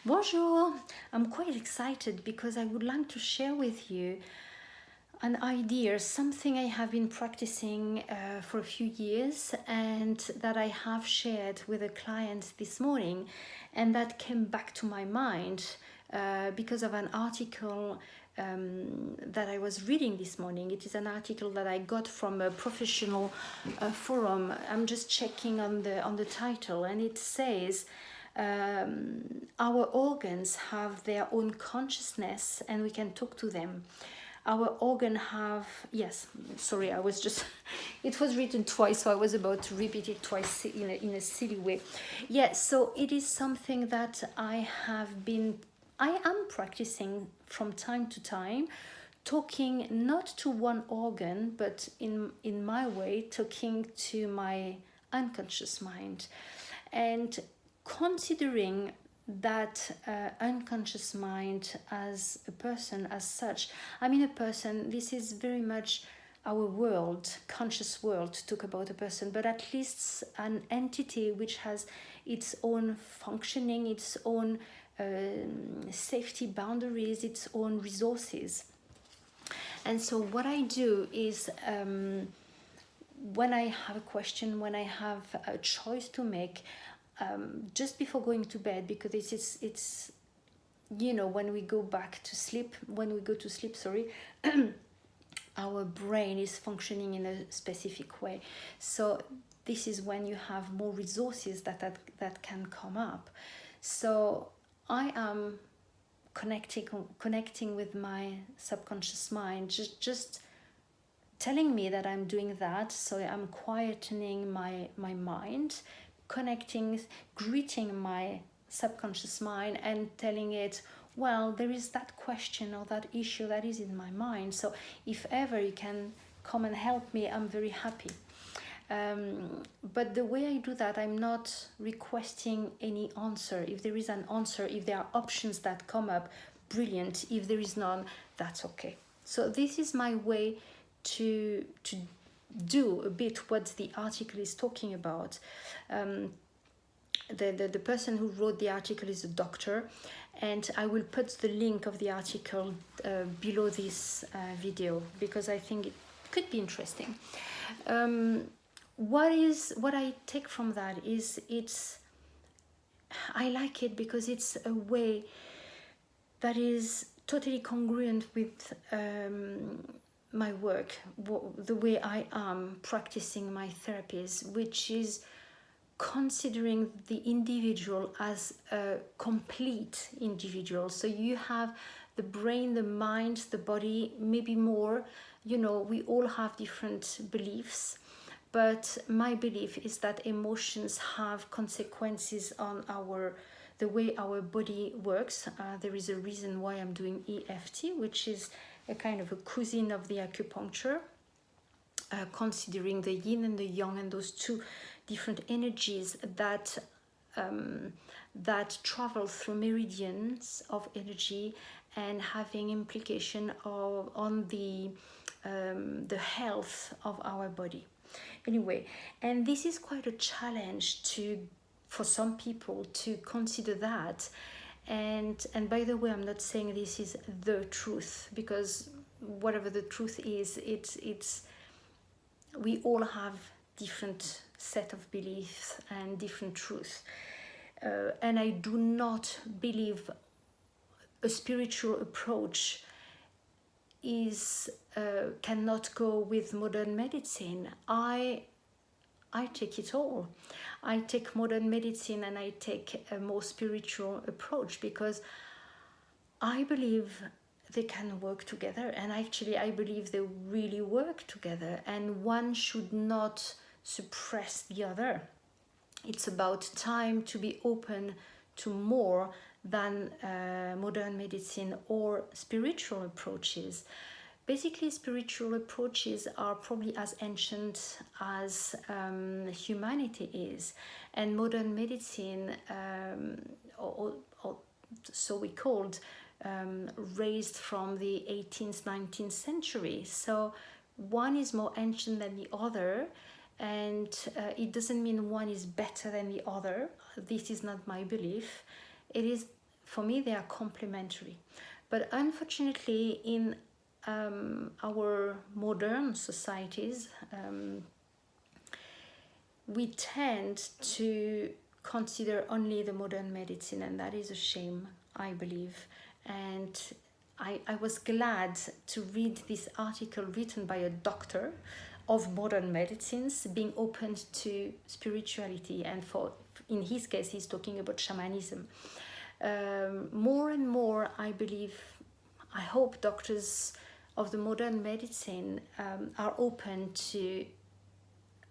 Bonjour! I'm quite excited because I would like to share with you an idea, something I have been practicing for a few years and that I have shared with a client this morning, and that came back to my mind because of an article that I was reading this morning. It is an article that I got from a professional forum. I'm just checking on the title, and it says our organs have their own consciousness and we can talk to them. Our organ have, yes, sorry, I was just it was written twice, so I was about to repeat it twice in a silly way. Yes, so it is something that I am practicing from time to time, talking not to one organ, but in my way, talking to my unconscious mind, and considering that unconscious mind as a person as such. I mean, a person, this is very much our world, conscious world, to talk about a person, but at least an entity which has its own functioning, its own safety boundaries, its own resources. And so what I do is, when I have a question, when I have a choice to make, just before going to bed, because it's when we go to sleep, sorry, our brain is functioning in a specific way. So this is when you have more resources that can come up. So I am connecting with my subconscious mind, just telling me that I'm doing that. So I'm quietening my mind, greeting my subconscious mind and telling it, well, there is that question or that issue that is in my mind. So if ever you can come and help me, I'm very happy. But the way I do that, I'm not requesting any answer. If there is an answer, if there are options that come up, brilliant. If there is none, that's okay. So this is my way to do a bit what the article is talking about. The person who wrote the article is a doctor, and I will put the link of the article below this video because I think it could be interesting. What I take from that is I like it because it's a way that is totally congruent with my work, the way I am practicing my therapies, which is considering the individual as a complete individual. So you have the brain, the mind, the body, maybe more. We all have different beliefs, but my belief is that emotions have consequences on the way our body works. There is a reason why I'm doing EFT, which is a kind of a cousin of the acupuncture, considering the yin and the yang and those two different energies that travel through meridians of energy and having implication on the health of our body. Anyway, and this is quite a challenge for some people to consider that. And by the way, I'm not saying this is the truth, because whatever the truth is, it's we all have different set of beliefs and different truths. And I do not believe a spiritual approach cannot go with modern medicine. I take it all. I take modern medicine and I take a more spiritual approach because I believe they can work together, and actually I believe they really work together, and one should not suppress the other. It's about time to be open to more than modern medicine or spiritual approaches. Basically, spiritual approaches are probably as ancient as humanity is, and modern medicine, or so we called, raised from the 18th, 19th century. So one is more ancient than the other, and it doesn't mean one is better than the other. This is not my belief. It is for me, they are complementary. But unfortunately, in our modern societies, we tend to consider only the modern medicine, and that is a shame, I believe. And I was glad to read this article written by a doctor of modern medicines being open to spirituality, and for in his case he's talking about shamanism. More and more, I believe, I hope doctors of the modern medicine are open to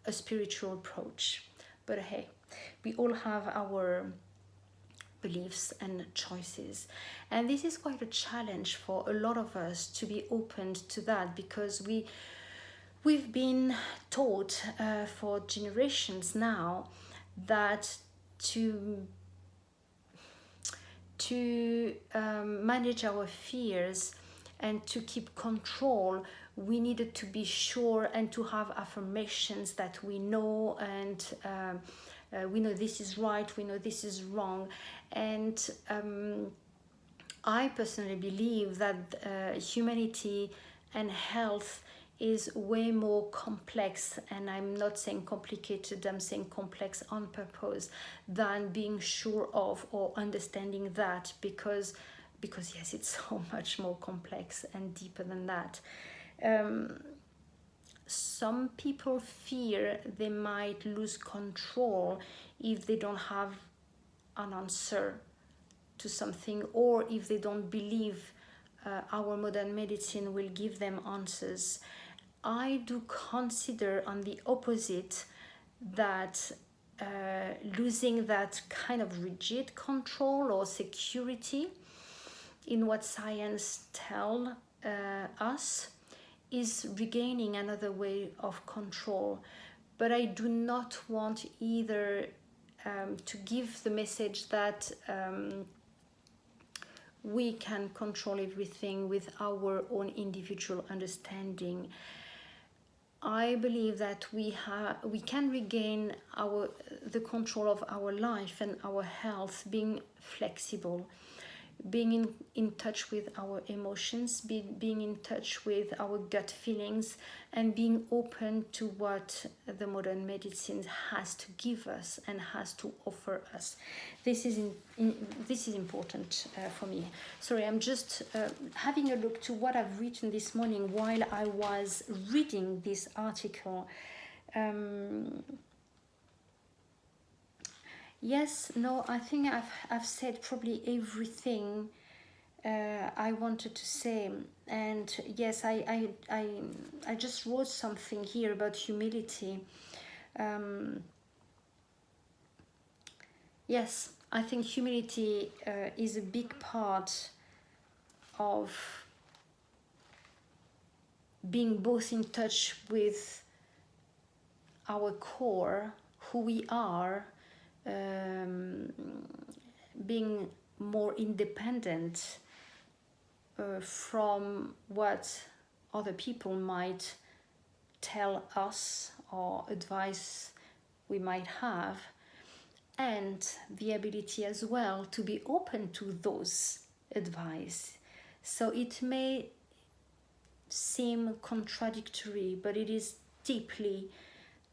a spiritual approach. But hey, we all have our beliefs and choices, and this is quite a challenge for a lot of us to be open to that, because we've been taught for generations now that to manage our fears and to keep control, we needed to be sure and to have affirmations that we know, and we know this is right, we know this is wrong. And I personally believe that humanity and health is way more complex, and I'm not saying complicated, I'm saying complex on purpose, than being sure of or understanding that, because yes, it's so much more complex and deeper than that. Some people fear they might lose control if they don't have an answer to something, or if they don't believe our modern medicine will give them answers. I do consider, on the opposite, that losing that kind of rigid control or security in what science tells us is regaining another way of control. But I do not want either to give the message that we can control everything with our own individual understanding. I believe that we can regain the control of our life and our health, being flexible, being in touch with our emotions, being in touch with our gut feelings, and being open to what the modern medicine has to give us and has to offer us. This is important for me. Sorry, I'm just having a look to what I've written this morning while I was reading this article. Yes, no, I think I've said probably everything I wanted to say. And yes, I just wrote something here about humility. Yes, I think humility is a big part of being both in touch with our core, who we are, being more independent from what other people might tell us or advice we might have, and the ability as well to be open to those advice. So it may seem contradictory, but it is deeply,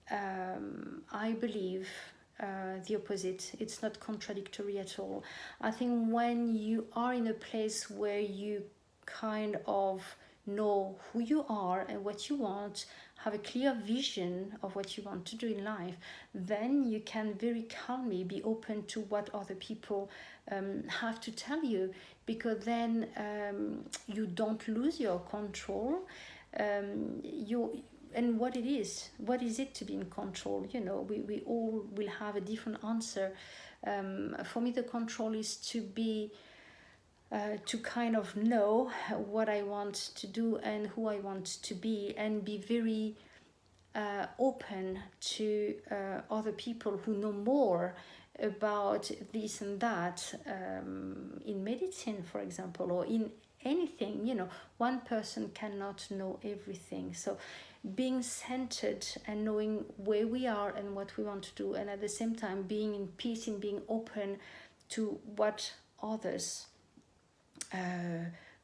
I believe, the opposite. It's not contradictory at all. I think when you are in a place where you kind of know who you are and what you want, have a clear vision of what you want to do in life, then you can very calmly be open to what other people have to tell you, because then you don't lose your control. And what is it to be in control? We all will have a different answer. For me, the control is to be to kind of know what I want to do and who I want to be, and be very open to other people who know more about this and that, in medicine, for example, or in anything. One person cannot know everything. So being centered and knowing where we are and what we want to do, and at the same time being in peace and being open to what others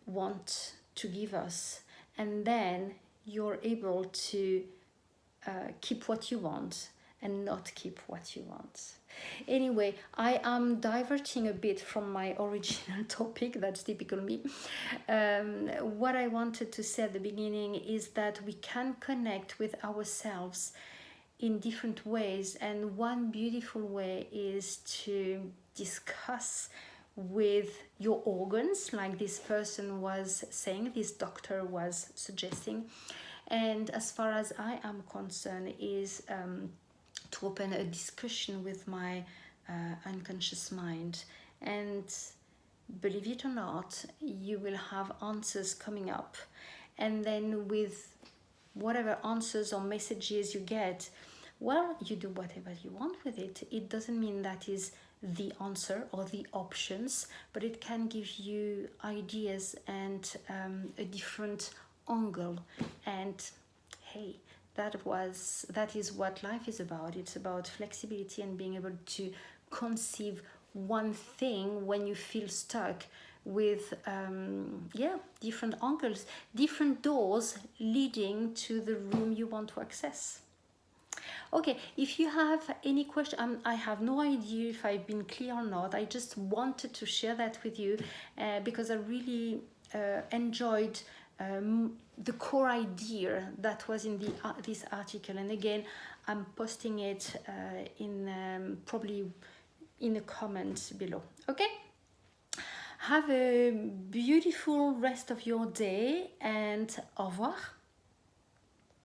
want to give us, and then you're able to keep what you want and not keep what you want. Anyway, I am diverting a bit from my original topic. That's typical me. What I wanted to say at the beginning is that we can connect with ourselves in different ways, and one beautiful way is to discuss with your organs, like this person was saying, this doctor was suggesting. And as far as I am concerned, is to open a discussion with my unconscious mind. And believe it or not, you will have answers coming up. And then with whatever answers or messages you get, well, you do whatever you want with it. It doesn't mean that is the answer or the options, but it can give you ideas and a different angle. And hey, that is what life is about. It's about flexibility and being able to conceive one thing when you feel stuck with different angles, different doors leading to the room you want to access. Okay, if you have any question, I have no idea if I've been clear or not. I just wanted to share that with you because I really enjoyed the core idea that was in this article. And again, I'm posting it in probably in the comments below. Okay? Have a beautiful rest of your day, and au revoir.